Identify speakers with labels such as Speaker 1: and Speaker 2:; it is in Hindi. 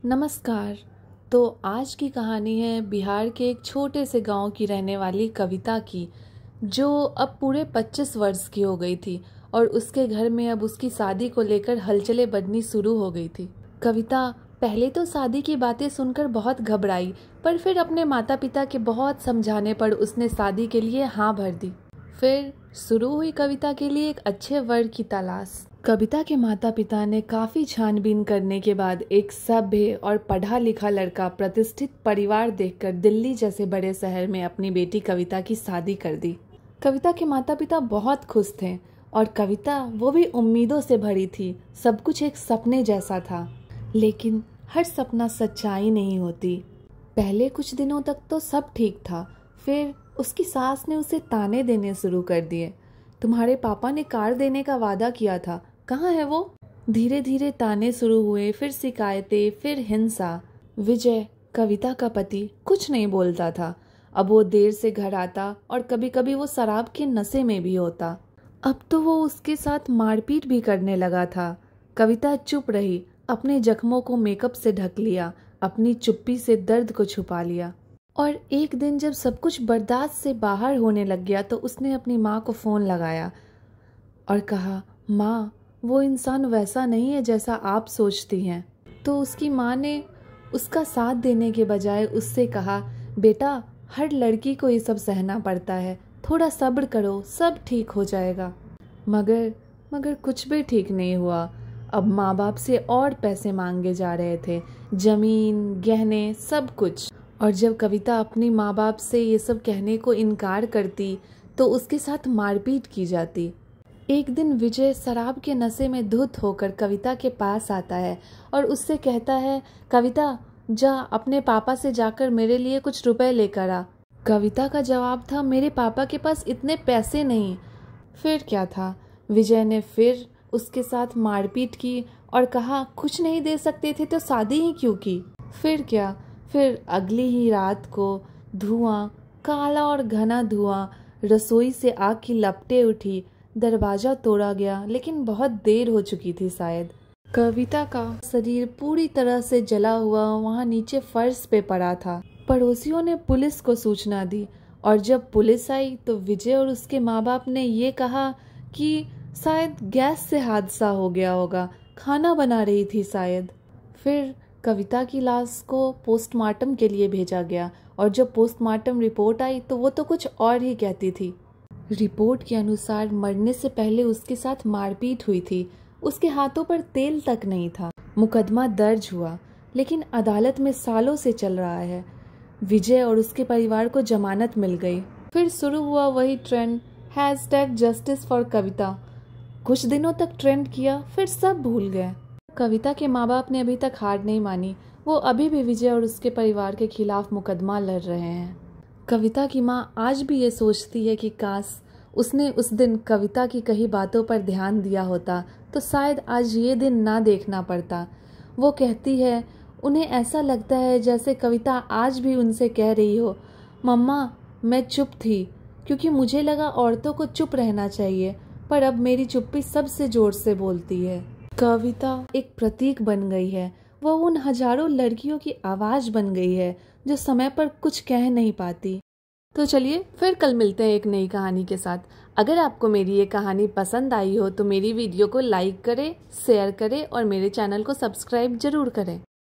Speaker 1: नमस्कार। तो आज की कहानी है बिहार के एक छोटे से गांव की रहने वाली कविता की, जो अब पूरे 25 वर्ष की हो गई थी और उसके घर में अब उसकी शादी को लेकर हलचलें बढ़नी शुरू हो गई थी। कविता पहले तो शादी की बातें सुनकर बहुत घबराई, पर फिर अपने माता पिता के बहुत समझाने पर उसने शादी के लिए हाँ भर दी। फिर शुरू हुई कविता के लिए एक अच्छे वर की तलाश। कविता के माता पिता ने काफी छानबीन करने के बाद एक सभ्य और पढ़ा लिखा लड़का प्रतिष्ठित परिवार देखकर दिल्ली जैसे बड़े शहर में अपनी बेटी कविता की शादी कर दी। कविता के माता पिता बहुत खुश थे और कविता वो भी उम्मीदों से भरी थी। सब कुछ एक सपने जैसा था, लेकिन हर सपना सच्चाई नहीं होती। पहले कुछ दिनों तक तो सब ठीक था, फिर उसकी सास ने उसे ताने देने शुरू कर दिए। तुम्हारे पापा ने कार देने का वादा किया था, कहाँ है वो? धीरे धीरे ताने शुरू हुए, फिर शिकायतें, फिर हिंसा। विजय, कविता का पति, कुछ नहीं बोलता था। अब वो देर से घर आता और कभी कभी वो शराब के नशे में भी होता। अब तो वो उसके साथ मारपीट भी करने लगा था। कविता चुप रही, अपने जख्मों को मेकअप से ढक लिया, अपनी चुप्पी से दर्द को छुपा लिया। और एक दिन जब सब कुछ बर्दाश्त से बाहर होने लग गया तो उसने अपनी माँ को फ़ोन लगाया और कहा, माँ, वो इंसान वैसा नहीं है जैसा आप सोचती हैं। तो उसकी माँ ने उसका साथ देने के बजाय उससे कहा, बेटा, हर लड़की को ये सब सहना पड़ता है, थोड़ा सब्र करो, सब ठीक हो जाएगा। मगर कुछ भी ठीक नहीं हुआ। अब माँ बाप से और पैसे मांगे जा रहे थे, जमीन, गहने, सब कुछ। और जब कविता अपनी माँ बाप से ये सब कहने को इनकार करती तो उसके साथ मारपीट की जाती। एक दिन विजय शराब के नशे में धुत होकर कविता के पास आता है और उससे कहता है, कविता, जा अपने पापा से जाकर मेरे लिए कुछ रुपए लेकर आ। कविता का जवाब था, मेरे पापा के पास इतने पैसे नहीं। फिर क्या था, विजय ने फिर उसके साथ मारपीट की और कहा, कुछ नहीं दे सकते थे तो शादी ही क्यों की। फिर क्या, फिर अगली ही रात को धुआं, काला और घना धुआं, रसोई से आग की लपटें उठी, दरवाजा तोड़ा गया, लेकिन बहुत देर हो चुकी थी शायद। कविता का शरीर पूरी तरह से जला हुआ वहां नीचे फर्श पे पड़ा था। पड़ोसियों ने पुलिस को सूचना दी और जब पुलिस आई तो विजय और उसके माँ बाप ने ये कहा कि शायद गैस से हादसा हो गया होगा, खाना बना रही थी शायद। फिर कविता की लाश को पोस्टमार्टम के लिए भेजा गया और जब पोस्टमार्टम रिपोर्ट आई तो वो तो कुछ और ही कहती थी। रिपोर्ट के अनुसार मरने से पहले उसके साथ मारपीट हुई थी, उसके हाथों पर तेल तक नहीं था। मुकदमा दर्ज हुआ, लेकिन अदालत में सालों से चल रहा है। विजय और उसके परिवार को जमानत मिल गई। फिर शुरू हुआ वही ट्रेंड, #जस्टिस फॉर कविता। कुछ दिनों तक ट्रेंड किया, फिर सब भूल गए। कविता के माँ बाप ने अभी तक हार नहीं मानी, वो अभी भी विजय और उसके परिवार के खिलाफ मुकदमा लड़ रहे हैं। कविता की माँ आज भी ये सोचती है कि काश उसने उस दिन कविता की कही बातों पर ध्यान दिया होता तो शायद आज ये दिन ना देखना पड़ता। वो कहती है, उन्हें ऐसा लगता है जैसे कविता आज भी उनसे कह रही हो, मम्मा, मैं चुप थी क्योंकि मुझे लगा औरतों को चुप रहना चाहिए, पर अब मेरी चुप्पी सबसे जोर से बोलती है। कविता एक प्रतीक बन गई है, वो उन हजारों लड़कियों की आवाज बन गई है जो समय पर कुछ कह नहीं पाती। तो चलिए फिर कल मिलते हैं एक नई कहानी के साथ। अगर आपको मेरी ये कहानी पसंद आई हो तो मेरी वीडियो को लाइक करें, शेयर करें और मेरे चैनल को सब्सक्राइब जरूर करें।